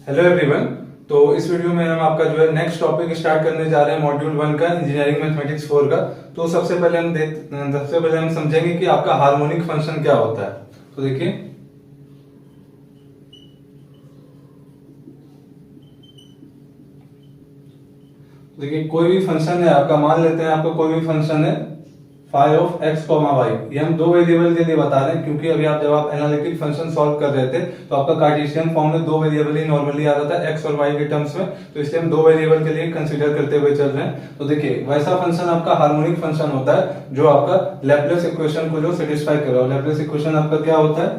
Hello everyone. तो इस video में हम आपका जो है नेक्स्ट टॉपिक स्टार्ट करने जा रहे हैं मॉड्यूल 1 का इंजीनियरिंग मैथमेटिक्स 4 का। तो सबसे पहले हम समझेंगे कि आपका हार्मोनिक फंक्शन क्या होता है। तो देखिए कोई भी फंक्शन है आपका, मान लेते हैं आपका कोई भी फंक्शन है phi of x comma y. ये हम दो वेरिएबल के लिए बता रहे हैं क्योंकि अभी जब आप एनालिटिक फंक्शन सॉल्व कर रहे थे तो आपका कार्टेशियन फॉर्म में दो वेरिएबल ही नॉर्मली आ रहा था एक्स और वाई के टर्म्स में, तो इसलिए हम दो वेरिएबल के लिए कंसीडर करते हुए चल रहे हैं। तो देखिए वैसा फंक्शन आपका हार्मोनिक फंक्शन होता है जो आपका लैपलेस इक्वेशन को जो सेटिस्फाई कर रहा है। लैपलेस इक्वेशन आपका क्या होता है,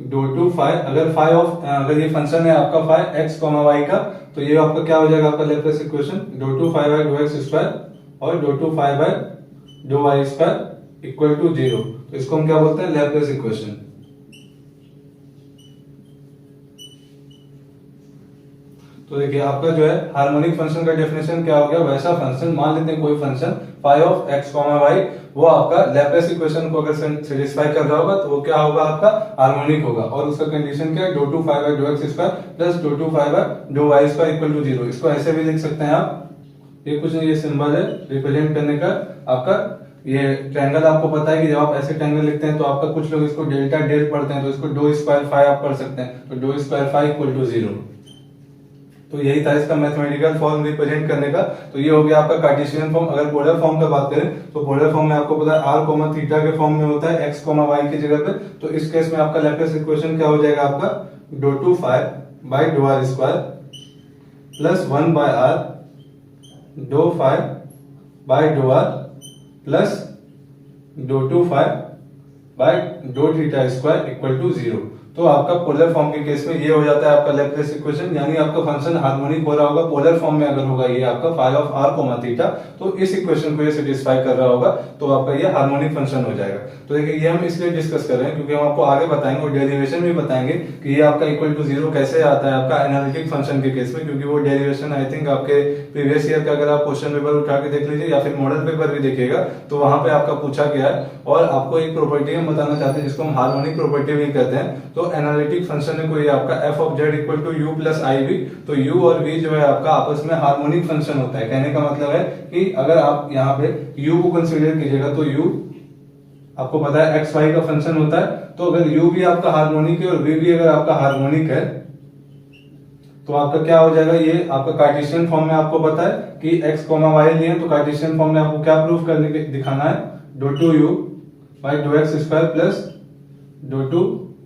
डो टू फाई, अगर ये फंक्शन है आपका फाई एक्स कॉमा वाई का, तो ये आपका क्या हो जाएगा, आपका Laplace equation dough two phi by dough x square और do two phi by dough y square equal to 0। तो इसको हम क्या बोलते हैं, लैपलेस इक्वेशन। तो देखिए आपका जो है हार्मोनिक फंक्शन का डेफिनेशन क्या हो गया, वैसा फंक्शन, मान लेते हैं कोई function phi of x comma y, वो आपका लैपलेस इक्वेशन को अगर सेटिस्फाई कर रहा होगा तो वो क्या होगा, आपका हार्मोनिक होगा। और उसका कंडीशन क्या है, dough two phi by dough x square plus dough two phi by dough y square equal to 0। इसको ऐसे भी लिख सकते हैं आप, ये कुछ नहीं, ये सिंबल है रिप्रेजेंट करने का आपका। ये ट्रायंगल आपको पता है कि जब आप ऐसे ट्रायंगल लिखते हैं तो आपका कुछ लोग इसको डेल्टा डेल पढ़ते हैं, तो इसको डो स्क्वायर फाई आप पढ़ सकते हैं, तो do square phi equal to 0। तो यही था इसका मैथमेटिकल फॉर्म रिप्रेजेंट करने का। तो ये हो गया आपका कार्टेशियन फॉर्म। अगर पोलर फॉर्म का बात करें तो पोलर फॉर्म में आपको पता है आर कोमा थीटा के फॉर्म में होता है एक्स कोमा वाई की जगह पे। तो इस केस में आपका लैपलेस इक्वेशन क्या हो जाएगा, आपका do two phi by dough are square plus 1 by are dough phi by dough are plus dough two phi by dough theta square equal to 0। तो आपका पोलर फॉर्म के केस में ये हो जाता है आपका लैपलेस इक्वेशन, यानी आपका फंक्शन हार्मोनिक हो रहा होगा पोलर फॉर्म में अगर होगा ये आपका phi of are comma theta, तो इस इक्वेशन को ये सेटिस्फाई कर रहा होगा तो आपका ये हार्मोनिक फंक्शन हो जाएगा। तो देखिए ये हम इसलिए डिस्कस कर रहे हैं क्योंकि हम आपको आगे बताएंगे और डेरिवेशन भी बताएंगे कि ये आपका इक्वल टू 0 कैसे आता है आपका एनालिटिक फंक्शन के केस में, क्योंकि वो डेरिवेशन आई थिंक आपके प्रीवियस ईयर का अगर आप क्वेश्चन पेपर उठा के देख लीजिए या फिर मॉडल पेपर भी देखिएगा तो वहां पे आपका पूछा गया है। और आपको एक प्रॉपर्टी हम बताना चाहते हैं जिसको हम हार्मोनिक प्रॉपर्टी भी कहते हैं। तो एनालिटिक फंक्शन है कोई आपका f of z equal to u plus i v, तो यू और वी जो है आपका आपस में हार्मोनिक फंक्शन होता है। कहने का मतलब है कि अगर आप यहाँ पे यू को कंसीडर कीजिएगा तो यू आपको पता है एक्स वाई का फंक्शन होता है, तो अगर यू भी आपका हार्मोनिक है और वी भी अगर आपका हार्मोनिक है तो आपका क्या हो जाएगा, ये आपका कार्टेशियन फॉर्म में आपको पता है कि एक्स कॉमा वाई लिए, तो कार्टेशियन फॉर्म में आपको क्या प्रूफ करने के दिखाना है, dough two you by dough x square plus dough two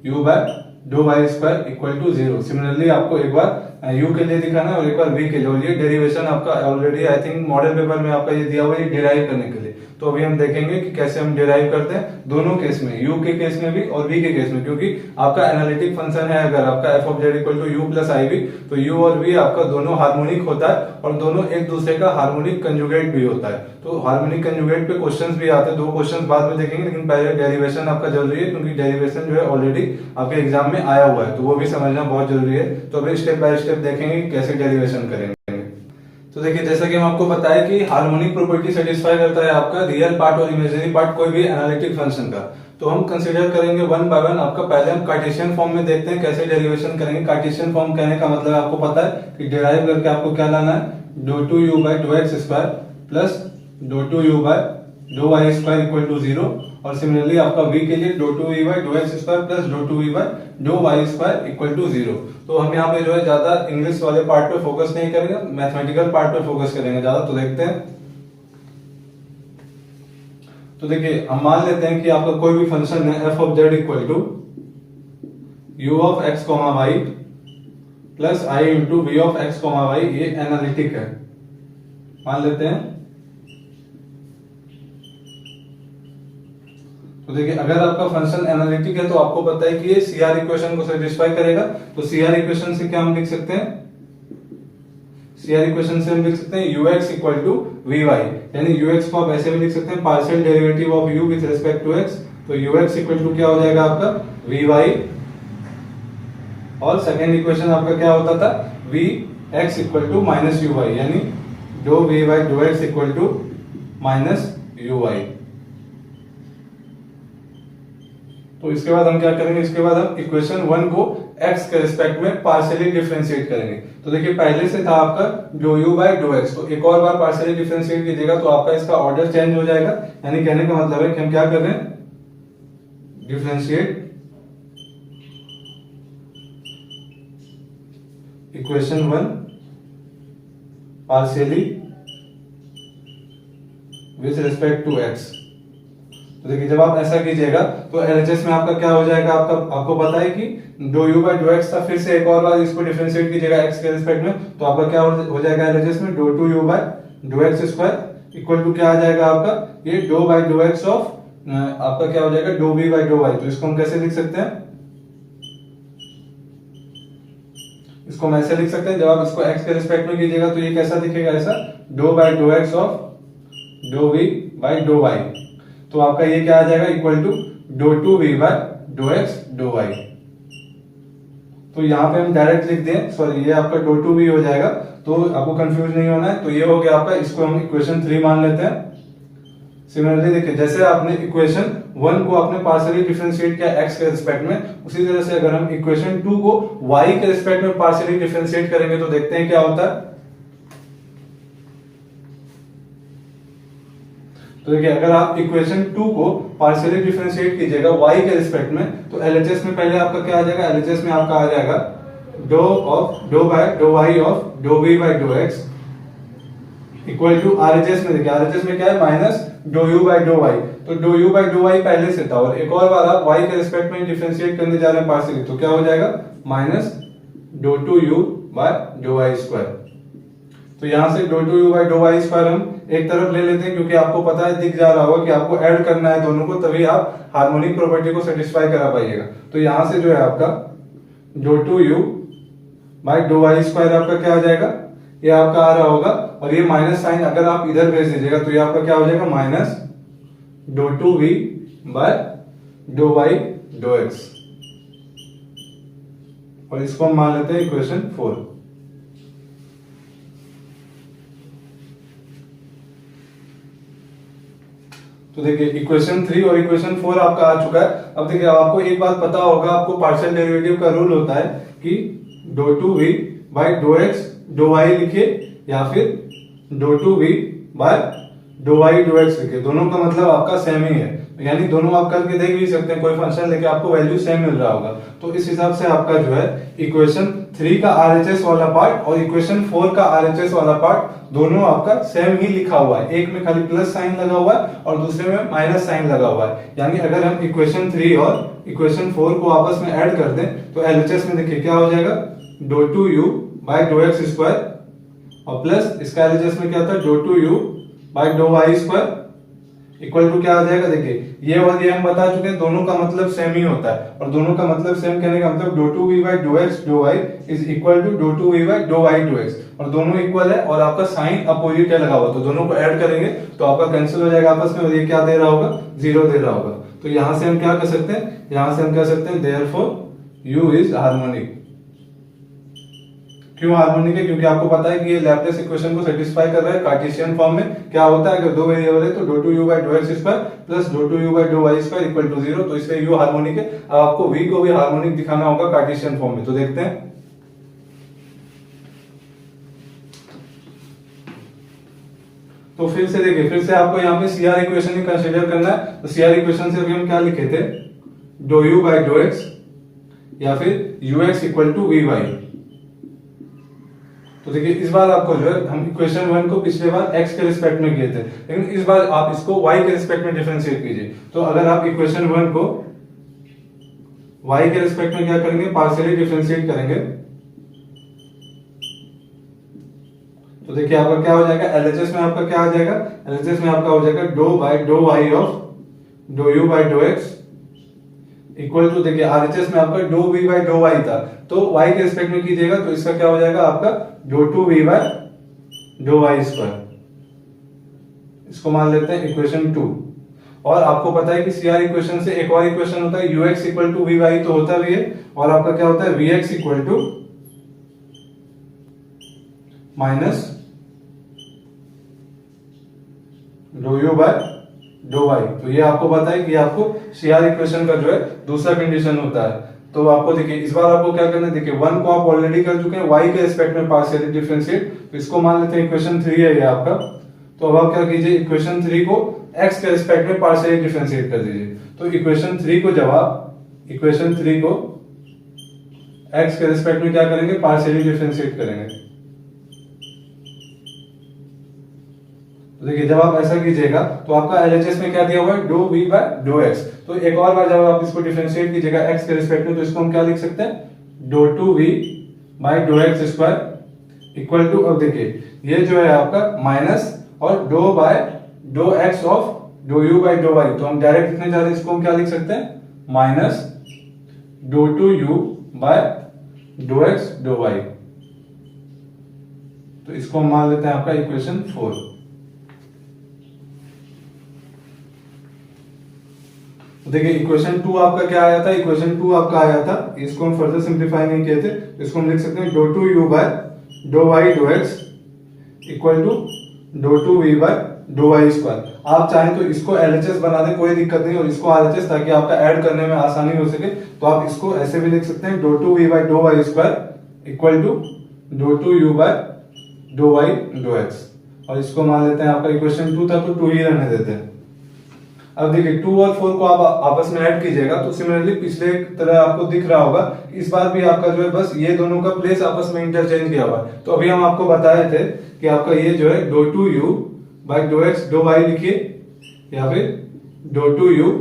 you by do y square equal to 0। Similarly आपको एक बार u के लिए दिखाना है और एक बार v के लिए, और ये डेरिवेशन आपका already I think model paper में आपका ये दिया हुआ है डिराइव करने के लिए। तो अभी हम देखेंगे कि कैसे हम डिराइव करते हैं दोनों केस में, u के केस में भी और v के केस में, क्योंकि आपका एनालिटिक फंक्शन है अगर आपका f of z equal to u plus i v, तो u और v आपका दोनों हार्मोनिक होता है और दोनों एक दूसरे का हार्मोनिक कंजुगेट भी होता है। तो हार्मोनिक कंजुगेट पे क्वेश्चंस भी आते हैं, दो क्वेश्चंस बाद में देखेंगे, लेकिन पहले डेरिवेशन आपका जरूरी है क्योंकि डेरिवेशन जो है ऑलरेडी आपके एग्जाम में आया हुआ है, तो वो भी समझना बहुत जरूरी है। तो अभी स्टेप बाय स्टेप देखेंगे कैसे डेरिवेशन करेंगे। तो देखिए जैसा कि हम आपको बताया कि हार्मोनिक प्रॉपर्टी सेटिस्फाई करता है आपका रियल पार्ट और इमेजिनरी पार्ट कोई भी एनालिटिक फंक्शन का। तो हम कंसीडर करेंगे वन बाय वन। आपका पहले हम कार्टेशियन फॉर्म में देखते हैं कैसे डेरिवेशन करेंगे। कार्टेशियन फॉर्म कहने का मतलब आपको पता है कि डिराइव करके आपको क्या लाना है, dough two you by do x square plus dough two you by do y square equal to 0। और सिमिलरली आपका v के लिए do two we by do x square plus dough two we by do y square equal to 0। तो हम यहाँ पे जो है ज्यादा इंग्लिश वाले पार्ट पे फोकस नहीं करेंगे, मैथमेटिकल पार्ट पे फोकस करेंगे ज्यादा। तो देखते हैं, तो देखिए हम मान लेते हैं कि आपका कोई भी फंक्शन है f of z equal to u of x comma y plus i into v of x comma y, ये एनालिटिक है मान लेते हैं। तो देखिए अगर आपका फंक्शन एनालिटिक है तो आपको पता है कि ये सीआर इक्वेशन को सेटिस्फाई करेगा। तो सीआर इक्वेशन से क्या हम लिख सकते हैं, सीआर इक्वेशन से हम लिख सकते हैं ux equal to v y, यानी ux को आप ऐसे भी लिख सकते हैं partial derivative of u with respect to x। तो ux इक्वल टू क्या हो जाएगा आपका वी वाई, और सेकेंड इक्वेशन आपका क्या होता था v x equal to minus u y, यानी do v y do x equal to minus u y. तो इसके बाद हम क्या करेंगे, इसके बाद हम इक्वेशन 1 को एक्स के रिस्पेक्ट में पार्शियली डिफरेंशिएट करेंगे। तो देखिए पहले से था आपका dough you by do x, तो एक और बार पार्शियली डिफरेंशिएट कीजिएगा तो आपका इसका ऑर्डर चेंज हो जाएगा। यानी कहने का मतलब है कि हम क्या कर रहे हैं, differentiate equation 1 partially with respect to x. तो देखिए जब आप ऐसा कीजिएगा तो एलएचएस में आपका क्या हो जाएगा, आपको पता है कि do you by do x था, फिर से एक और बार इसको डिफरेंशिएट कीजिएगा एक्स के रिस्पेक्ट में, तो आपका क्या हो जाएगा एलएचएस में, do two you by do x square equal to क्या आ जाएगा आपका, ये do by do x of आपका क्या हो जाएगा, do b by do y. तो इसको हम कैसे लिख सकते हैं, इसको हम ऐसे लिख सकते हैं, जब आप इसको एक्स के रिस्पेक्ट में कीजिएगा तो ये कैसा दिखेगा, ऐसा do by do x of do we by do y. तो आपका ये क्या आ जाएगा, equal to dough two we by do x do y. तो यहाँ पे हम डायरेक्ट लिख दें, सॉरी ये आपका डो टू वी हो जाएगा, तो आपको कंफ्यूज नहीं होना है। तो ये हो गया आपका, इसको हम इक्वेशन 3 मान लेते हैं। सिमिलरली देखिए जैसे आपने इक्वेशन 1 को आपने पार्शियली डिफरेंशिएट किया x के रिस्पेक्ट में, उसी तरह से अगर हम इक्वेशन 2 को y के रिस्पेक्ट में पार्शियली डिफरेंशिएट करेंगे तो देखते हैं क्या होता है। तो देखिए अगर आप इक्वेशन 2 को पार्शियली डिफरेंशिएट कीजिएगा y के रिस्पेक्ट में, तो एलएचएस में पहले आपका क्या आ जाएगा, एलएचएस में आपका आ जाएगा dough by do y of dough v by do x equal to RHS में, देखिए आरएचएस में क्या है, minus dough you by do y. तो do you by do y पहले से था और एक और बार आप y के रिस्पेक्ट में डिफरेंशिएट करने जा रहे हैं पार्शियली, तो क्या हो जाएगा, minus dough two you by do y square. तो यहां से do two you by do y square हम एक तरफ ले लेते हैं, क्योंकि आपको पता है, दिख जा रहा होगा कि आपको ऐड करना है दोनों को, तभी आप हार्मोनिक प्रॉपर्टी को सेटिस्फाई करा पाइएगा। तो यहां से जो है आपका do two you by do y square आपका क्या आ जाएगा, ये आपका आ रहा होगा, और ये माइनस साइन अगर आप इधर भेज दीजिएगा तो ये आपका क्या हो जाएगा, minus dough two we by do y do x, और इसको हम मान लेते हैं इक्वेशन 4। तो देखिए इक्वेशन 3 और इक्वेशन 4 आपका आ चुका है। अब देखिए आपको एक बात पता होगा, आपको पार्शियल डेरिवेटिव का रूल होता है कि do two we by do x do y लिखिए या फिर do two we by do y do x लिखिए, दोनों का मतलब आपका सेम ही है। यानी दोनों आप करके देख भी सकते हैं, कोई फंक्शन लेके आपको वैल्यू सेम मिल रहा होगा। तो इस हिसाब से आपका जो है इक्वेशन 3 का आरएचएस वाला पार्ट और इक्वेशन 4 का आरएचएस वाला पार्ट दोनों आपका सेम ही लिखा हुआ है, एक में खाली प्लस साइन लगा हुआ है और दूसरे में माइनस साइन लगा हुआ है। यानी अगर हम इक्वेशन 3 और इक्वेशन 4 को आपस में ऐड कर दें तो एलएचएस में देखिए क्या हो जाएगा, dough two you by do x square और प्लस इसका एलएचएस में क्या था, do two you by do y square equal to क्या आ जाएगा, देखिए ये और ये हम बता चुके हैं, दोनों का मतलब सेम ही होता है, और दोनों का मतलब सेम कहने का मतलब do two we by do x do y is equal to dough two we by do y do x, और दोनों इक्वल है और आपका साइन अपोजिट है लगा हुआ, तो दोनों को ऐड करेंगे तो आपका कैंसिल हो जाएगा आपस में, और ये क्या दे रहा होगा, 0 दे रहा होगा। तो यहां से हम क्या कर सकते हैं, यहां से हम कह सकते हैं देयरफॉर यू इज हार्मोनिक। क्यों हार्मोनिक है, क्योंकि आपको पता है कि ये लैप्लेस इक्वेशन को सेटिस्फाई कर रहा है कार्टेशियन फॉर्म में। क्या होता है, अगर दो वेरिएबल है तो do two you by do x square plus dough two you by do y square equal to 0, तो इसलिए यू हार्मोनिक है। अब आपको v को भी हार्मोनिक दिखाना होगा कार्टेशियन फॉर्म में, तो देखते हैं। तो फिर से देखिए, फिर से आपको यहाँ पे सीआर इक्वेशन ही कंसीडर करना है। तो सीआर इक्वेशन से अभी हम क्या लिखे थे, do you by do x या फिर u x equal to v y. तो देखिए इस बार आपको जो है, हम इक्वेशन 1 को पिछले बार x के रिस्पेक्ट में किए थे, लेकिन इस बार आप इसको y के रिस्पेक्ट में डिफरेंशिएट कीजिए। तो अगर आप इक्वेशन 1 को y के रिस्पेक्ट में क्या करेंगे, पार्शियली डिफरेंशिएट करेंगे, तो देखिए आपका क्या हो जाएगा, एलएचएस में आपका क्या आ जाएगा, एलएचएस में आपका हो जाएगा dough by do y of dough you by do x equal to, देखिए आरएचएस में आपका dough we by do y था, तो y के रिस्पेक्ट में कीजिएगा तो इसका क्या हो जाएगा आपका do two we by do y square. इसको मान लेते हैं इक्वेशन 2। और आपको पता है कि सीआर इक्वेशन से एक और इक्वेशन होता है ux equal to v y, तो होता भी है, और आपका क्या होता है vx equal to minus dough you by do y. तो ये आपको पता है कि आपको सीआर इक्वेशन का जो है दूसरा कंडीशन होता है। तो आपको देखिए इस बार आपको क्या करना है, देखिए 1 को आप ऑलरेडी कर चुके हैं y के रिस्पेक्ट में पार्शियली डिफरेंशिएट, तो इसको मान लेते हैं इक्वेशन 3 है ये आपका। तो अब आप क्या कीजिए, इक्वेशन 3 को x के रिस्पेक्ट में पार्शियली डिफरेंशिएट कर दीजिए। तो इक्वेशन 3 को जब आप इक्वेशन 3 को x के रिस्पेक्ट में क्या करेंगे, पार्शियली डिफरेंशिएट करेंगे। तो देखिए जब आप ऐसा कीजिएगा तो आपका एलएचएस में क्या दिया हुआ है, do v by do x। तो एक और बार जब आप इसको डिफरेंशिएट कीजिएगा x के रिस्पेक्ट में, तो इसको हम क्या लिख सकते हैं, dough two v by do x square equal to, अब देखिए ये जो है आपका माइनस और do by do x of do u by do y, तो हम डायरेक्ट लिखने जा रहे हैं, इसको हम क्या लिख सकते हैं, minus dough two u by do x do y। तो इसको हम मान लेते हैं आपका इक्वेशन 4। तो देखिए इक्वेशन 2 आपका क्या आया था, इक्वेशन 2 आपका आया था, इसको हम फर्दर सिंप्लीफाई नहीं किए थे, इसको हम लिख सकते हैं dough two you by do y do x equal to dough two we by do y square. आप चाहें तो इसको एलएचएस बना दें, कोई दिक्कत नहीं, और इसको आरएचएस, ताकि आपका ऐड करने में आसानी हो सके। तो आप इसको ऐसे भी लिख सकते हैं, dough two we by do y square equal to dough two you by do y do x, और इसको मान लेते हैं आपका इक्वेशन 2 था तो 2 ही रहने देते हैं। अब देखिए 2 और 4 को आप आपस में ऐड कीजिएगा, तो सिमिलरली पिछले की तरह आपको दिख रहा होगा, इस बार भी आपका जो है बस ये दोनों का प्लेस आपस में इंटरचेंज किया हुआ है। तो अभी हम आपको बताए थे कि आपका ये जो है dough two you by do x do y लिखिए, या फिर do two you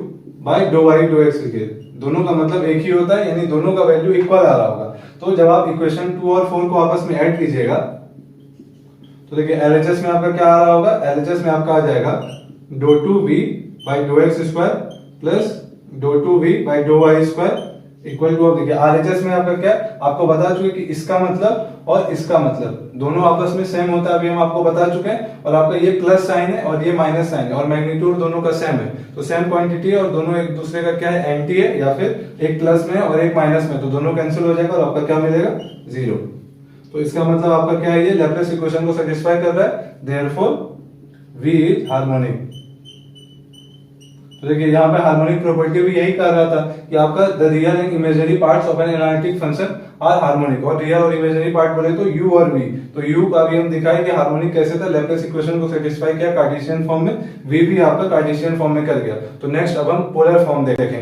by do y do x लिखिए, दोनों का मतलब एक ही होता है, यानी दोनों का वैल्यू इक्वल आ रहा होगा। तो जब आप इक्वेशन 2 और 4 को आपस में ऐड कीजिएगा, तो देखिए एलएचएस में आपका क्या आ रहा होगा, एलएचएस में आपका आ जाएगा dough two we by do x square plus dough two we by do y square equal to, अब देखिए आरएचएस में आपका क्या है, आपको बता चुके कि इसका मतलब और इसका मतलब दोनों आपस में सेम होता है, अभी हम आपको बता चुके हैं। और आपका ये प्लस साइन है और ये माइनस साइन है, और मैग्नीट्यूड दोनों का सेम है, तो सेम क्वांटिटी है, और दोनों एक दूसरे का क्या है, एंटी है, या फिर एक प्लस में और एक माइनस में, तो दोनों कैंसिल हो जाएगा और आपका क्या मिलेगा, 0। तो इसका मतलब आपका क्या है, ये लैप्लेस इक्वेशन को सेटिस्फाई कर रहा है, देयरफॉर V इज हार्मोनिक। तो देखिए यहाँ पे हार्मोनिक प्रॉपर्टी भी यही कर रहा था कि आपका the real and imaginary parts of an analytic function are harmonic, और रियल और इमेजिनरी पार्ट बोले तो u और v। तो u का भी हम दिखाए कि हार्मोनिक कैसे था, लैप्लेस इक्वेशन को सेटिस्फाई किया कार्टेशियन फॉर्म में, v भी आपका कार्टेशियन फॉर्म में कर गया। तो नेक्स्ट अब हम पोलर फॉर्म देखेंगे।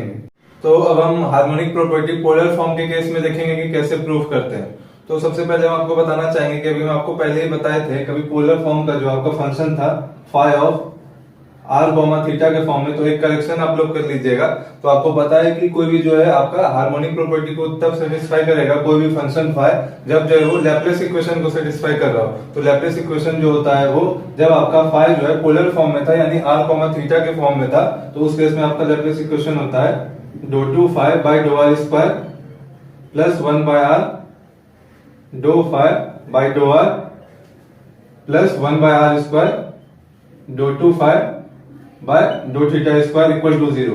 तो अब हम हार्मोनिक प्रॉपर्टी पोलर फॉर्म के केस में देखेंगे कि कैसे प्रूव करते हैं। तो सबसे पहले हम आपको बताना चाहेंगे कि अभी हम आपको पहले ही बताए थे, कभी पोलर फॉर्म का जो आपका फंक्शन था phi of are comma theta के फॉर्म में, तो एक करेक्शन आप लोग कर लीजिएगा। तो आपको पता है कि कोई भी जो है आपका हार्मोनिक प्रॉपर्टी को तब सेटिस्फाई करेगा कोई भी फंक्शन फाई, जब जो है वो लैप्लेस इक्वेशन को सेटिस्फाई कर रहा हो। तो लैप्लेस इक्वेशन जो होता है वो जब आपका फाई जो है पोलर फॉर्म में था, यानी आर कोमा थीटा के फॉर्म में था, तो उस केस में आपका लैप्लेस इक्वेशन होता है dough two phi by dough are square plus 1 by are dough phi by dough are plus 1 by R square डो two phi by dough theta square equal to 0।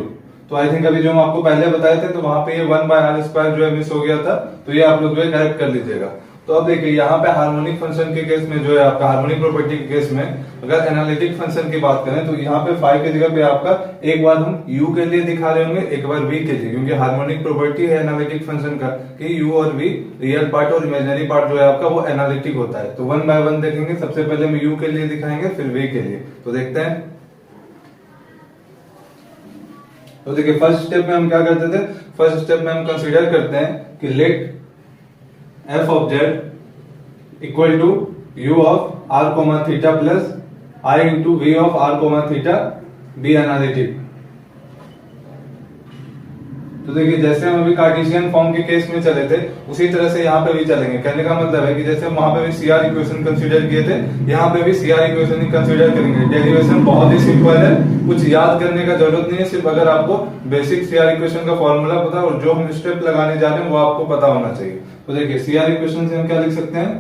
तो आई थिंक अभी जो हम आपको पहले बताए थे, तो वहां पे ये 1 बाय आर स्क्वायर जो है मिस हो गया था, तो ये आप लोग जो है करेक्ट कर लीजिएगा। तो अब देखिए यहाँ पे हार्मोनिक फंक्शन के केस में जो है आपका हार्मोनिक प्रॉपर्टी के केस में अगर एनालिटिक फंक्शन की बात करें, तो यहाँ पे फाई की जगह पे आपका एक बार हम u के लिए दिखा रहे होंगे, एक बार v के लिए, क्योंकि हार्मोनिक प्रॉपर्टी है एनालिटिक फंक्शन का कि u और v रियल पार्ट और इमेजिनरी पार्ट जो है आपका वो एनालिटिक होता है। तो 1 बाय 1 देखेंगे, सबसे पहले हम u के लिए दिखाएंगे, फिर v के लिए। तो देखते हैं। तो देखिए फर्स्ट स्टेप में हम क्या करते थे, फर्स्ट स्टेप में हम कंसीडर करते हैं कि let f of z equal to u of r comma theta plus i into v of r comma theta be analytic. तो देखिए जैसे हम अभी कार्टेशियन फॉर्म के केस में चले थे, उसी तरह से यहाँ पे भी चलेंगे। कहने का मतलब है कि जैसे हम वहां पे भी CR इक्वेशन कंसीडर किए थे, यहाँ पे भी CR इक्वेशन ही कंसीडर करेंगे। डेरिवेशन बहुत ही सिंपल है, कुछ याद करने का जरूरत नहीं है, सिर्फ अगर आपको बेसिक CR इक्वेशन का फॉर्मूला पता और जो हम स्टेप लगाने जा रहे हैं वो आपको पता होना चाहिए। तो देखिए CR इक्वेशन से हम क्या लिख सकते हैं,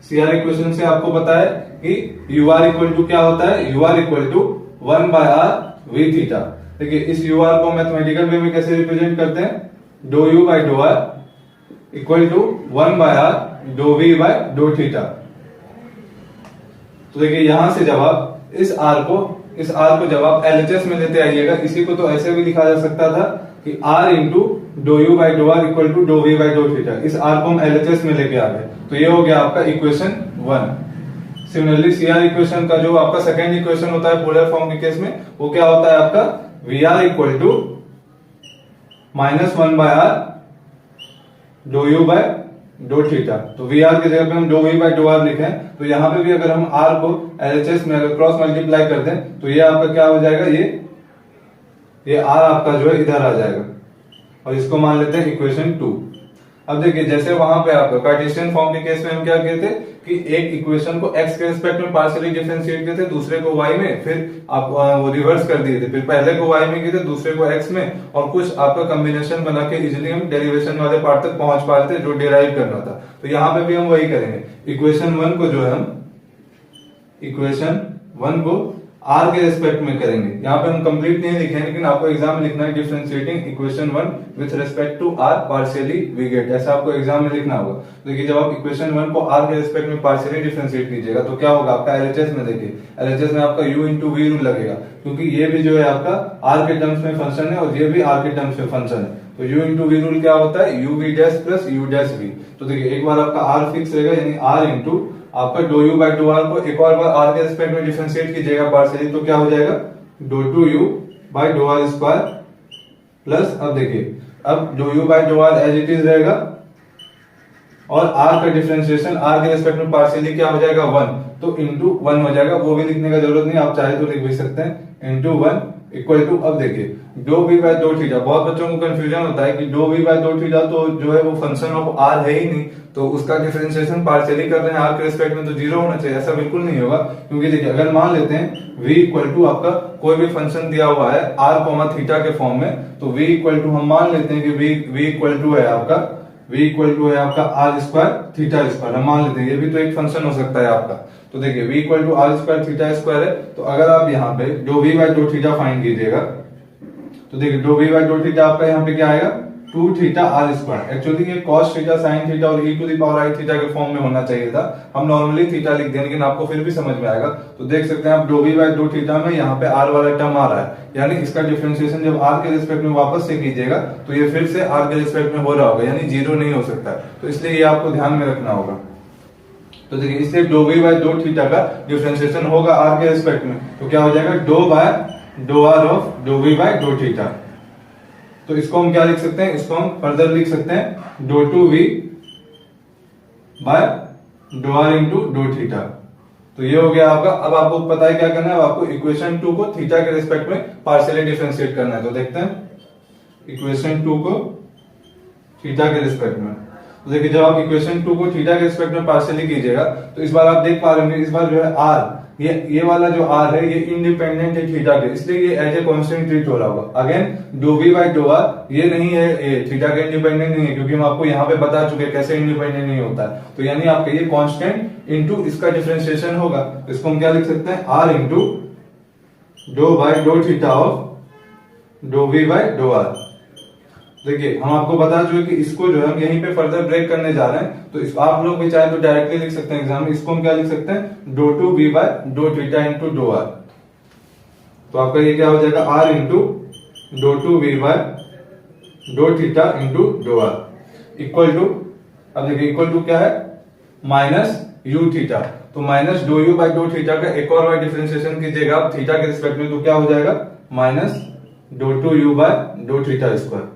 CR इक्वेशन से आपको पता है कि UR इक्वल टू क्या होता है, UR equal to 1 by R V theta. देखिए इस UR को मैथमेटिकल वे में कैसे रिप्रेजेंट करते हैं, डो U by dough are equal to 1 by are डो V बाय डो थीटा। तो देखिए यहां से जब आप इस R को जब आप LHS में लेते आइएगा, इसी को तो ऐसे भी लिखा जा सकता था कि r इंटू डो you by dough are equal to डो वी बाई डो थीटा। इस r को हम LHS में लेके आ गए, तो ये हो गया आपका इक्वेशन 1। सिमिलरली CR इक्वेशन का जो आपका सेकेंड इक्वेशन होता है पोलर फॉर्म के केस में, वो क्या होता है आपका VR equal to -1 by r डो यू बाय डो थीटा। तो VR की जगह पे हम डो वी बाय डो आर लिखे हैं, तो यहां पे भी अगर हम r को LHS में अगर क्रॉस मल्टीप्लाई कर दें तो ये आपका क्या हो जाएगा, ये r आपका जो है इधर आ जाएगा और इसको मान लेते हैं इक्वेशन 2। अब देखिए जैसे वहां पे आपका कार्टेशियन फॉर्म के केस में हम क्या कहते कि एक इक्वेशन को x के रिस्पेक्ट में पार्शियली डिफरेंशिएट किए थे, दूसरे को y में, फिर आप वो रिवर्स कर दिए थे, फिर पहले को y में किए थे, दूसरे को x में, और कुछ आपका कॉम्बिनेशन बना के इजीली हम डेरिवेशन वाले पार्ट तक पहुंच पा रहे थे जो डिराइव करना था। तो यहाँ पे भी हम वही करेंगे, इक्वेशन 1 को जो है हम इक्वेशन 1 को r के रिस्पेक्ट में करेंगे। यहाँ पे हम कंप्लीट नहीं लिखे, लेकिन आपको एग्जाम में लिखना है differentiating equation 1 with respect to r partially we get, ऐसा आपको एग्जाम में लिखना होगा। देखिए जब आप इक्वेशन 1 को r के रिस्पेक्ट में पार्शियली डिफरेंशिएट कीजिएगा तो क्या होगा आपका LHS में, देखिए LHS में आपका u इंटू वी रूल लगेगा, क्योंकि ये भी जो है आपका r के टर्म्स में फंक्शन है और ये भी r के टर्म्स में फंक्शन है। तो u इंटू वी रूल क्या होता है, u v dash plus u dash v। तो देखिए एक बार आपका r फिक्स रहेगा, यानी r इंटू आपका dough you by dough R को एक और बार r के रिस्पेक्ट में डिफरेंशिएट कीजिएगा पार्शियली, तो क्या हो जाएगा dough two you by dough are square plus, अब देखिए अब डो you by dough R as it is रहेगा और r का डिफरेंशिएशन r के रिस्पेक्ट में पार्शियली क्या हो जाएगा 1, तो इंटू 1 हो जाएगा। वो भी लिखने का जरूरत नहीं, आप चाहे तो लिख भी सकते हैं इंटू 1 इक्वल टू, अब देखिए डो वी बाय डो थीटा, बहुत बच्चों को कंफ्यूजन होता है कि डो वी बाय डो थीटा तो जो है वो फंक्शन ऑफ r है ही नहीं, तो उसका डिफरेंशिएशन पार्शियली कर रहे हैं r के रिस्पेक्ट में तो जीरो होना चाहिए। ऐसा बिल्कुल नहीं होगा, क्योंकि देखिए अगर मान लेते हैं v इक्वल टू आपका कोई भी फंक्शन दिया हुआ है r थीटा के फॉर्म में, तो v इक्वल टू हम मान लेते हैं कि v इक्वल टू है आपका r स्क्वायर थीटा स्क्वायर, हम मान लेते हैं, ये भी तो एक फंक्शन हो सकता है आपका। तो देखिए v equal to r square theta square है, तो अगर आप यहाँ पे डो v बाई डो थीटा फाइंड कीजिएगा तो देखिए डो v बाई डो थीटा आपका यहाँ पे क्या आएगा 2 थीटा r स्क्वायर। एक्चुअली ये cos थीटा sin थीटा और e to the power i theta के फॉर्म में होना चाहिए था, हम नॉर्मली थीटा लिख दें, लेकिन आपको फिर भी समझ में आएगा। तो देख सकते हैं आप डो v बाई डो थीटा में यहाँ पे r वाला टर्म आ रहा है, यानी इसका डिफरेंशिएशन जब r के रिस्पेक्ट में वापस से कीजिएगा तो ये फिर से r के रिस्पेक्ट में हो रहा होगा, यानी जीरो नहीं हो सकता। तो इसलिए ये आपको ध्यान में रखना होगा। तो देखिए इससे डो v बाई डो थीटा का डिफरेंशिएशन होगा r के रिस्पेक्ट में, तो क्या हो जाएगा डो बाय डो r of dough v by डो थीटा। तो इसको हम क्या लिख सकते हैं, इसको हम फर्दर लिख सकते हैं डो टू v बाय डो r इंटू डो थीटा। तो ये हो गया आपका। अब आपको पता है क्या करना है, आपको इक्वेशन 2 को थीटा के रिस्पेक्ट में पार्शियली डिफरेंशिएट करना है। तो देखते हैं इक्वेशन 2 को थीटा के रिस्पेक्ट में। तो देखिए जब आप इक्वेशन 2 को थीटा के रिस्पेक्ट में पार्शियली कीजिएगा तो इस बार आप देख पा रहे होंगे, इस बार जो है r, ये वाला जो r है ये इंडिपेंडेंट है थीटा के, इसलिए ये एज ए कांस्टेंट ट्रीट हो रहा होगा। अगेन डो v बाई डो r ये नहीं है, ये थीटा का इंडिपेंडेंट नहीं है, क्योंकि हम आपको यहाँ पे बता चुके हैं कैसे इंडिपेंडेंट नहीं होता है। तो यानी आपका ये कांस्टेंट इनटू इसका डिफरेंशिएशन होगा। इसको हम क्या लिख सकते हैं, r इंटू डो बाई डो theta of dough v by डो r। देखिए हम आपको बता चुके कि इसको जो है हम यहीं पे फर्दर ब्रेक करने जा रहे हैं, तो आप लोग भी चाहे तो डायरेक्टली लिख सकते हैं एग्जाम में। इसको हम क्या लिख सकते हैं, dough two v by dough theta into डो r। तो आपका ये क्या हो जाएगा, r into dough two v by dough theta into डो r इक्वल टू, अब देखिए इक्वल टू क्या है, माइनस u थीटा। तो माइनस डो u बाय डो थीटा का एक और बार डिफरेंशिएशन कीजिएगा आप थीटा के रिस्पेक्ट में, तो क्या हो जाएगा minus dough two u by dough theta square.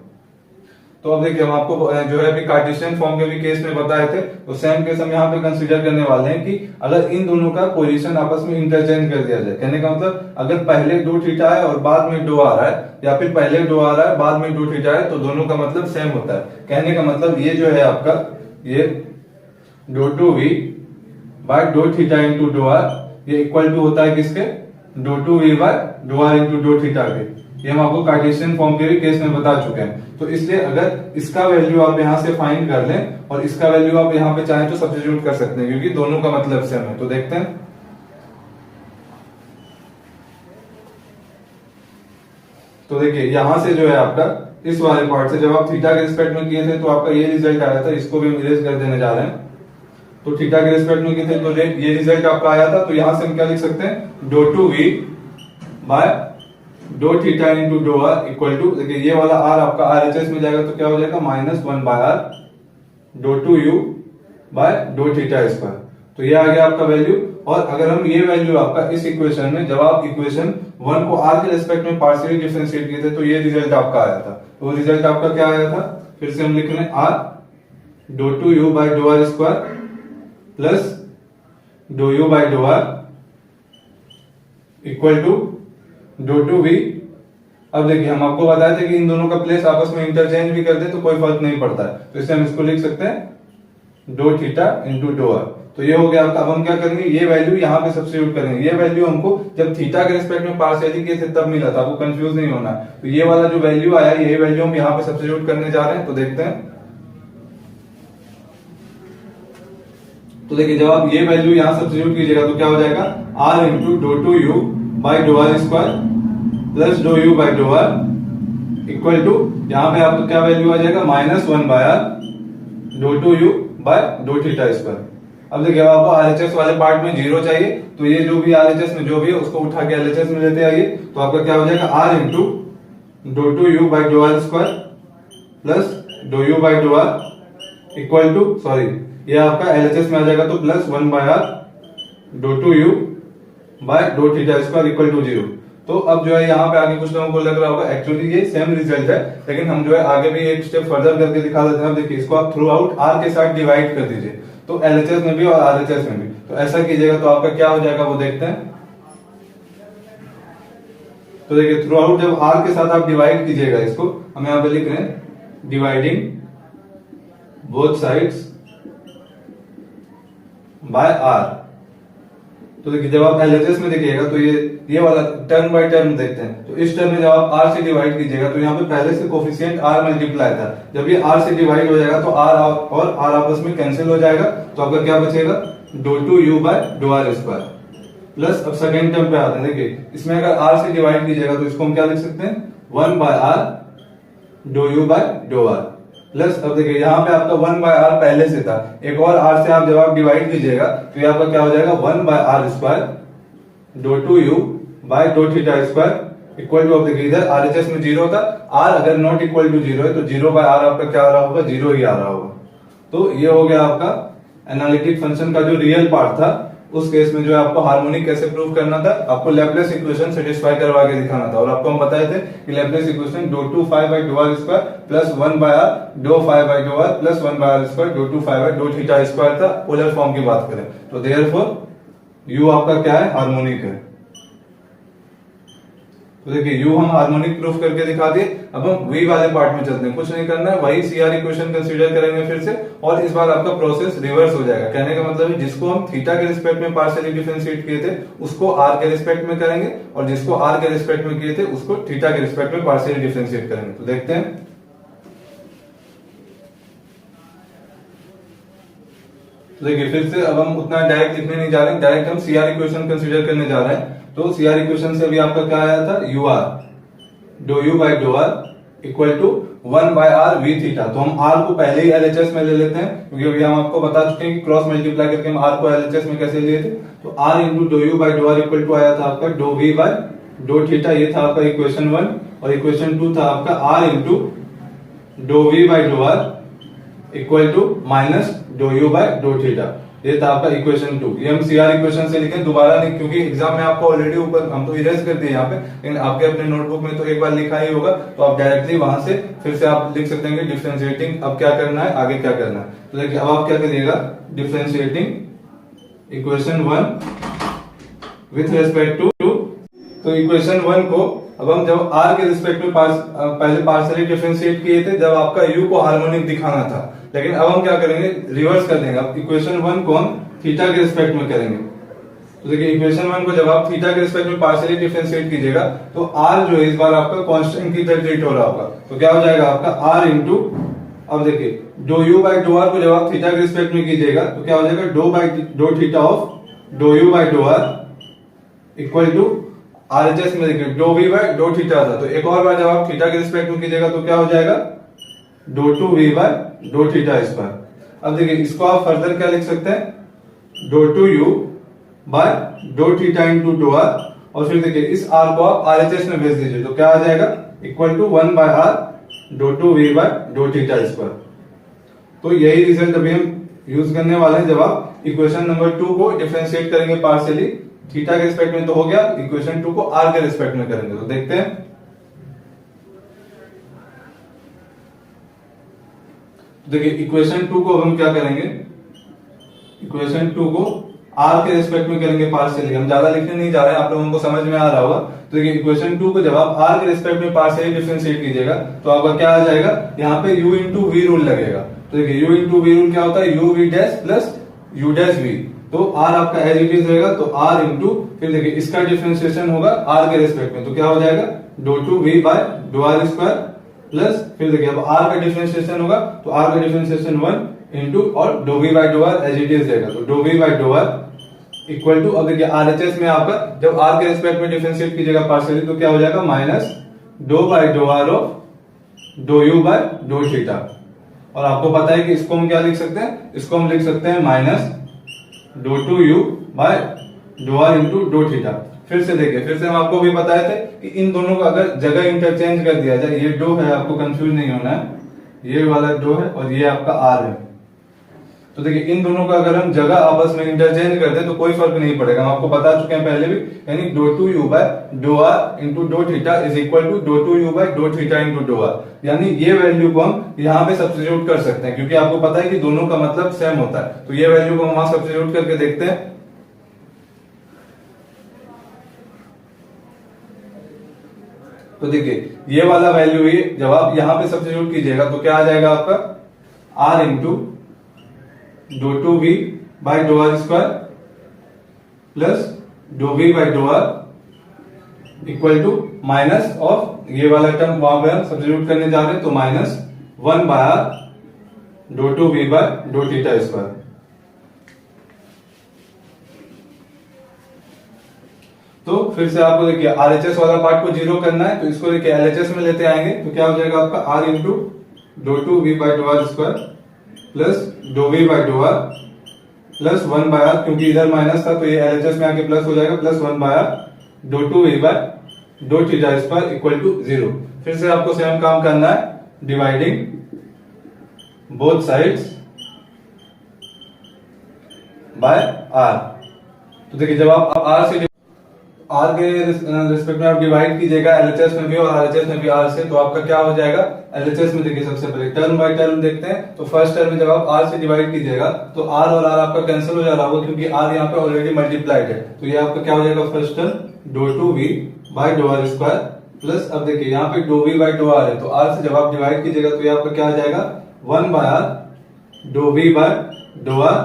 तो अब देखिए हम आपको जो है अभी कार्टेशियन फॉर्म के भी केस में बताए थे, तो सेम केस हम यहाँ पे कंसीडर करने वाले हैं कि अगर इन दोनों का पोजीशन आपस में इंटरचेंज कर दिया जाए। कहने का मतलब अगर पहले डो थीटा है और बाद में डो आ रहा है, या फिर पहले डो आ रहा है बाद में डो थीटा है, तो दोनों का मतलब सेम होता है। कहने का मतलब ये जो है आपका ये डो two v by dough theta into डो r ये इक्वल टू होता है किसके, डो टू v बाय डो r इंटू डो थीटा के। ये हम आपको कार्टेशियन फॉर्म के भी केस में बता चुके हैं। तो इसलिए अगर इसका वैल्यू आप यहां से फाइंड कर लें और इसका वैल्यू आप यहां पे चाहें तो सब्स्टिट्यूट कर सकते हैं, क्योंकि दोनों का मतलब सेम है। तो देखते हैं, तो देखिए यहां से जो है आपका इस वाले पार्ट से जब आप थीटा के रिस्पेक्ट में किए थे तो आपका ये रिजल्ट आया था, इसको भी हम इरेज कर देने जा रहे हैं। तो थीटा के रिस्पेक्ट में किए थे तो ये रिजल्ट आपका आया था। तो यहां से हम क्या लिख सकते हैं, dough two v by dough theta into डो आर इक्वल टू, देखिए ये वाला आर आपका आरएचएस में जाएगा तो क्या हो जाएगा -1/r dough two you by dough theta square. तो ये आ गया आपका वैल्यू। और अगर हम ये वैल्यू आपका इस इक्वेशन में, जब आप इक्वेशन 1 को r के रिस्पेक्ट में पार्शियली डिफरेंशिएट किए थे तो ये रिजल्ट आपका आया था। तो रिजल्ट आपका क्या आया था, फिर से हम लिख रहे हैं r डो two you by dough are square plus dough you by dough are equal to dough two V. अब देखिए हम आपको बताए थे कि इन दोनों का प्लेस आपस में इंटरचेंज भी कर दे तो कोई फर्क नहीं पड़ता है, तो इससे हम इसको लिख सकते हैं डो थीटा इंटू डो आर। तो ये हो गया आपका। अब हम क्या करेंगे, ये वैल्यू यहाँ पे सब्स्टिट्यूट करेंगे। ये वैल्यू हमको जब थीटा के रिस्पेक्ट में पार्शियली किए थे तब मिला था, आपको कंफ्यूज नहीं होना है। तो ये वाला जो वैल्यू आया, यही वैल्यू हम यहाँ पे सब्स्टिट्यूट करने जा रहे हैं। तो देखते हैं। तो देखिए जब आप ये वैल्यू यहाँ सब्स्टिट्यूट कीजिएगा तो क्या हो जाएगा, r into dough two you by dough are square plus dough you by dough are equal to, यहाँ पे आपका क्या वैल्यू आ जाएगा -1/r dough two you by dough theta square. अब देखिए आपको आरएचएस वाले पार्ट में 0 चाहिए, तो ये जो भी आरएचएस में जो भी है उसको उठा के एलएचएस में लेते आइए। तो आपका क्या हो जाएगा, r into dough two you by dough are square plus dough you by dough are equal to, sorry ये आपका एलएचएस में आ जाएगा तो +1/r dough two you by dough theta square equal to 0। तो अब जो है यहाँ पे आगे कुछ लोगों को लग रहा होगा एक्चुअली ये सेम रिजल्ट है, लेकिन हम जो है आगे भी एक स्टेप फर्दर करके दिखा देते हैं। देखिए इसको आप थ्रू आउट r के साथ डिवाइड कर दीजिए, तो एलएचएस में भी और आरएचएस में भी। तो ऐसा कीजिएगा तो आपका क्या हो जाएगा वो देखते हैं। तो देखिए थ्रू आउट जब r के साथ आप डिवाइड कीजिएगा, इसको हम यहाँ पे लिख रहे हैं dividing both sides bye r। तो देखिए जब आप एलएचएस में देखिएगा तो ये वाला टर्म बाय टर्म देखते हैं। तो इस टर्म में जब आप r से डिवाइड कीजिएगा तो यहाँ पे पहले से कोफिशिएंट r मल्टीप्लाई था, जब ये r से डिवाइड हो जाएगा तो r और r आपस में कैंसिल हो जाएगा। तो आपका क्या बचेगा, डो two you by dough are square plus, अब सेकेंड टर्म पे आते हैं। देखिए इसमें अगर r से डिवाइड कीजिएगा तो इसको हम क्या लिख सकते हैं, 1/r डो you by dough are plus, अब देखिए यहाँ पे आपका 1/r पहले से था, एक और r से आप जब आप डिवाइड कीजिएगा तो ये आपका क्या हो जाएगा 1/r स्क्वायर डो two you by dough theta square equal to, अब देखिए इधर आरएचएस में 0 था, r अगर नॉट इक्वल टू 0 है तो 0/r आपका क्या आ रहा होगा, 0 ही आ रहा होगा। तो ये हो गया आपका एनालिटिक फंक्शन का जो रियल पार्ट था। उस केस में जो है आपको हार्मोनिक कैसे प्रूव करना था, आपको लैपलेस इक्वेशन सेटिस्फाई करवा के दिखाना था। और आपको हम बताए थे कि Laplace equation dough two five by dough are square plus 1/r डो five by dough are plus 1/r square डो टू फाइव बाई डो थीटा स्क्वायर था, पोलर फॉर्म की बात करें तो। देयरफॉर यू आपका क्या है, हार्मोनिक है। तो देखिए यू हम हार्मोनिक प्रूफ करके दिखा दिए। अब हम वी वाले पार्ट में चलते हैं। कुछ नहीं करना है, वही सीआर इक्वेशन कंसीडर करेंगे फिर से, और इस बार आपका प्रोसेस रिवर्स हो जाएगा। कहने का मतलब है जिसको हम थीटा के रिस्पेक्ट में पार्शियली डिफरेंशिएट किए थे उसको आर के रिस्पेक्ट में करेंगे, और जिसको आर के रिस्पेक्ट में किए थे उसको थीटा के रिस्पेक्ट में पार्शियली डिफरेंशिएट करेंगे। तो देखते हैं। तो देखिए फिर से अब हम उतना डायरेक्ट लिखने नहीं जा रहे हैं, डायरेक्ट हम सीआर इक्वेशन कंसीडर करने जा रहे हैं। तो सीआर इक्वेशन से अभी आपका क्या आया था, यू आर डो you by dough are equal to 1/r V theta. तो हम r को पहले ही एलएचएस में ले लेते हैं, क्योंकि अभी हम आपको बता चुके हैं कि क्रॉस मल्टीप्लाई करके हम r को एलएचएस में कैसे लिए थे। तो r इंटू डो you by dough are equal to आया था आपका डो वी बाई डो थीटा, ये था आपका इक्वेशन 1। और इक्वेशन 2 था आपका r इंटू डो V by dough are equal to minus dough you by डो थीटा, ये था आपका इक्वेशन 2। ये हम सीआर इक्वेशन से लिखें, दोबारा नहीं, क्योंकि एग्जाम में आपको ऑलरेडी ऊपर हम तो इरेज कर दिए यहाँ पे, लेकिन आपके अपने नोटबुक में तो एक बार लिखा ही होगा। तो आप डायरेक्टली वहां से फिर से आप लिख सकते हैं डिफरेंशिएटिंग अब क्या करना है, आगे क्या करना है। तो देखिए अब आप क्या करिएगा, differentiating equation 1 with respect to, तो इक्वेशन 1 को अब हम जब r के रिस्पेक्ट में पहले पार्शियली डिफरेंशिएट किए थे जब आपका u को हार्मोनिक दिखाना था, लेकिन अब हम क्या करेंगे, रिवर्स कर देंगे। अब इक्वेशन 1 को हम थीटा के रिस्पेक्ट में करेंगे। तो देखिए इक्वेशन 1 को जब आप थीटा के रिस्पेक्ट में पार्शियली डिफरेंशिएट कीजिएगा तो r जो है इस बार आपका कांस्टेंट की तरह ट्रीट हो रहा होगा। तो क्या हो जाएगा आपका r इंटू, अब देखिए डो यू बाई डो आर को जब आप थीटा के रिस्पेक्ट में कीजिएगा तो क्या हो जाएगा, डो बाई डो theta of dough you by dough are equal to RHS में देखिए डो वी बाई डो थीटा था। तो एक और बार जब आप थीटा के रिस्पेक्ट में कीजिएगा तो क्या हो जाएगा, डो टू वी बाई डो थीटा स्क्वायर। अब देखिए इसको आप फर्दर क्या लिख सकते हैं, dough two you by dough theta into डो आर और फिर देखिए इस आर को आप आरएचएस में भेज दीजिए, तो क्या आ जाएगा equal to 1/r dough two we by dough theta square. तो यही रिजल्ट अभी हम यूज करने वाले हैं जब आप इक्वेशन नंबर 2 को डिफरेंशिएट करेंगे पार्शियली, थीटा के रिस्पेक्ट में तो हो गया, इक्वेशन 2 को आर के रिस्पेक्ट में करेंगे। तो देखते हैं, देखिए इक्वेशन 2 को हम क्या करेंगे, इक्वेशन 2 को आर के रिस्पेक्ट में करेंगे पार्शियली, हम ज्यादा लिखने नहीं जा रहे हैं, आप लोगों को समझ में आ रहा होगा। तो देखिए इक्वेशन 2 को जब आप आर के रिस्पेक्ट में पार्शियली डिफरेंशिएट कीजिएगा तो आपका क्या आ जाएगा, यहाँ पे u इंटू वी रूल लगेगा। तो देखिए u इंटू वी रूल क्या होता है, u v dash plus u dash v, तो r आपका एज इट इज रहेगा, तो r इंटू फिर देखिए इसका डिफरेंशिएशन होगा r के रिस्पेक्ट में, तो क्या हो जाएगा dough two we by dough are square plus फिर देखिए अब r का डिफरेंशिएशन होगा तो r का डिफरेंशिएशन 1 इंटू और डो we by dough R as it is रहेगा, तो डो we by dough are equal to, अब देखिए आरएचएस में आपका जब r के रिस्पेक्ट में डिफरेंशिएट कीजिएगा पार्शियली तो क्या हो जाएगा माइनस डो by dough R of dough you by dough theta. और आपको पता है कि इसको हम क्या लिख सकते हैं, इसको हम लिख सकते हैं minus dough two you by dough R into डो थीटा। फिर से देखिए, फिर से हम आपको भी बताए थे कि इन दोनों को अगर जगह इंटरचेंज कर दिया जाए, ये डो है, आपको कंफ्यूज नहीं होना है, ये वाला डो है और ये आपका आर है। तो देखिए इन दोनों का अगर हम जगह आपस में इंटरचेंज करते हैं तो कोई फर्क नहीं पड़ेगा, हम आपको बता चुके हैं पहले भी, यानी डो two you by dough R into डो theta is equal to dough two you by dough theta into डो आर, यानी ये वैल्यू को हम यहाँ पे सब्स्टिट्यूट कर सकते हैं क्योंकि आपको पता है कि दोनों का मतलब सेम होता है। तो ये वैल्यू को हम वहां सब्स्टिट्यूट करके देखते हैं। तो देखिए ये वाला वैल्यू ही जब आप यहाँ पे सब्स्टिट्यूट कीजिएगा तो क्या आ जाएगा आपका r into dough two we by dough are square plus डो we by dough are equal to minus of ये वाला टर्म वहां पे हम सब्स्टिट्यूट करने जा रहे हैं तो माइनस 1 बाय आर डो two we by dough theta square. तो फिर से आपको देखिए आरएचएस वाला पार्ट को जीरो करना है तो इसको देखिए एलएचएस में लेते आएंगे तो क्या हो जाएगा आपका R into dough two we by dough are square plus डो we by dough are plus 1 by R, क्योंकि इधर माइनस था तो ये एलएचएस में आके प्लस हो जाएगा, प्लस 1 बाय आर डो two we by dough theta square equal to 0। फिर से आपको सेम काम करना है, dividing both sides by R. तो देखिए जब आप आर से आर के रिस्पेक्ट में आप डिवाइड कीजिएगा एलएचएस में भी और आरएचएस में भी आर से, तो आपका क्या हो जाएगा, एलएचएस में देखिए सबसे पहले टर्म बाय टर्म देखते हैं। तो फर्स्ट टर्म में जब आप आर से डिवाइड कीजिएगा तो आर और आर आपका कैंसिल हो जा रहा होगा क्योंकि आर यहाँ पे ऑलरेडी मल्टीप्लाइड है, तो ये आपका क्या हो जाएगा फर्स्ट टर्म डो two we by dough are square plus अब देखिए यहाँ पे डो वी बाय डो आर है तो आर से जब आप डिवाइड कीजिएगा तो ये आपका क्या आ जाएगा 1 बाय आर डो we by dough are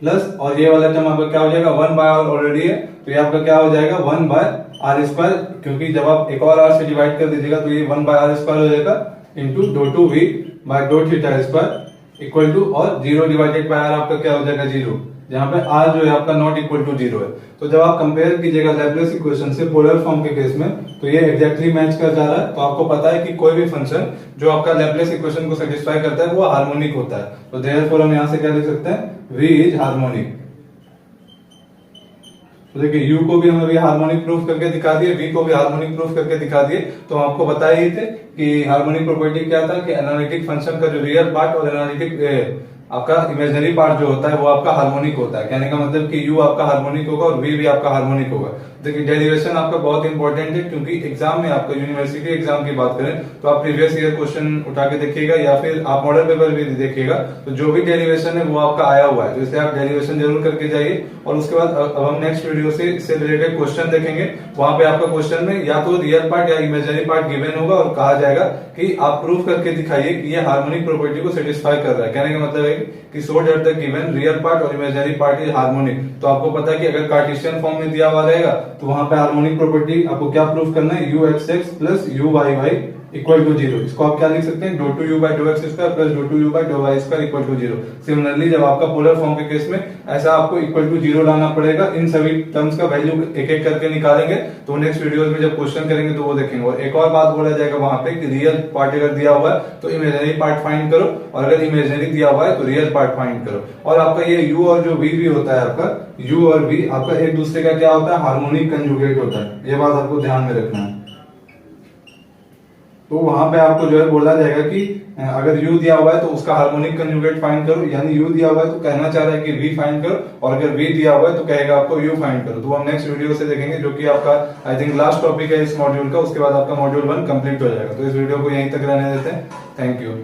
plus और ये वाला टर्म आपका क्या हो जाएगा 1 बाय आर ऑलरेडी है तो ये आपका क्या हो जाएगा 1 बाय आर स्क्वायर, क्योंकि जब आप एक और आर से डिवाइड कर दीजिएगा तो ये 1 बाय आर स्क्वायर हो जाएगा into dough two we by dough theta square equal to और 0 डिवाइडेड बाय आर आपका क्या हो जाएगा 0, जहां पे आर जो है आपका नॉट इक्वल टू 0 है। तो जब आप कंपेयर कीजिएगा लैप्लेस इक्वेशन से पोलर फॉर्म के केस में तो ये एग्जैक्टली मैच कर जा रहा है। तो आपको पता है कि कोई भी फंक्शन जो आपका लैप्लेस इक्वेशन को सेटिस्फाई करता है वो हार्मोनिक होता है, तो देयरफॉर हम यहां से क्या लिख सकते हैं, v इज हार्मोनिक। तो देखिए u को भी हम अभी हार्मोनिक प्रूफ करके दिखा दिए, v को भी हार्मोनिक प्रूफ करके दिखा दिए। तो हम आपको बताए ही थे कि हार्मोनिक प्रॉपर्टी क्या था कि एनालिटिक फंक्शन का जो रियल पार्ट और एनालिटिक आपका इमेजिनरी पार्ट जो होता है वो आपका हार्मोनिक होता है। कहने का मतलब कि u आपका हार्मोनिक होगा और v भी आपका हार्मोनिक होगा। देखिए डेरिवेशन आपका बहुत इंपॉर्टेंट है क्योंकि एग्जाम में आपका यूनिवर्सिटी एग्जाम की बात करें तो आप प्रीवियस ईयर क्वेश्चन उठा के देखिएगा या फिर आप मॉडल पेपर भी देखिएगा, तो जो भी डेरिवेशन है वो आपका आया हुआ है, तो इसलिए आप डेरिवेशन जरूर करके जाइए। और उसके बाद अब हम नेक्स्ट वीडियो से इससे रिलेटेड क्वेश्चन देखेंगे, वहां पे आपका क्वेश्चन में या तो रियल पार्ट या इमेजिनरी पार्ट गिवन होगा और कहा जाएगा कि आप प्रूफ करके दिखाइए कि ये हार्मोनिक प्रॉपर्टी को सेटिस्फाई कर रहा है। कहने का मतलब है कि so that the given real part और इमेजिनरी पार्ट इज हार्मोनिक। तो आपको पता है कि अगर कार्टेशियन फॉर्म में दिया हुआ रहेगा तो वहां पे हार्मोनिक प्रॉपर्टी आपको क्या प्रूफ करना है, u x x plus u y y equal to zero. इसको आप क्या लिख सकते हैं, dough two you by dough x square plus dough two you by dough y square equal to zero. Similarly जब आपका पोलर फॉर्म के case में ऐसा आपको इक्वल टू जीरो लाना पड़ेगा। इन सभी टर्म्स का वैल्यू एक एक करके निकालेंगे, तो नेक्स्ट वीडियोस में जब क्वेश्चन करेंगे तो वो देखेंगे। और एक और बात बोला जाएगा वहां पे कि रियल पार्ट अगर दिया हुआ है तो इमेजिनरी पार्ट फाइंड करो, और अगर इमेजिनरी दिया हुआ है तो रियल पार्ट फाइंड करो। और आपका ये u और जो v भी होता है, आपका u और v आपका एक दूसरे का क्या होता है, हार्मोनिक कंजुगेट होता है। ये बात आपको ध्यान में रखना है। तो वहां पे आपको जो है बोला जाएगा कि अगर u दिया हुआ है तो उसका हार्मोनिक कंजुगेट फाइंड करो, यानी u दिया हुआ है तो कहना चाह रहा है कि v फाइंड करो, और अगर v दिया हुआ है तो कहेगा आपको u फाइंड करो। तो हम नेक्स्ट वीडियो से देखेंगे, जो कि आपका आई थिंक लास्ट टॉपिक है इस मॉड्यूल का। उसके बाद आपका मॉड्यूल 1 कंप्लीट हो जाएगा। तो इस वीडियो को यहीं तक रहने देते हैं। Thank you.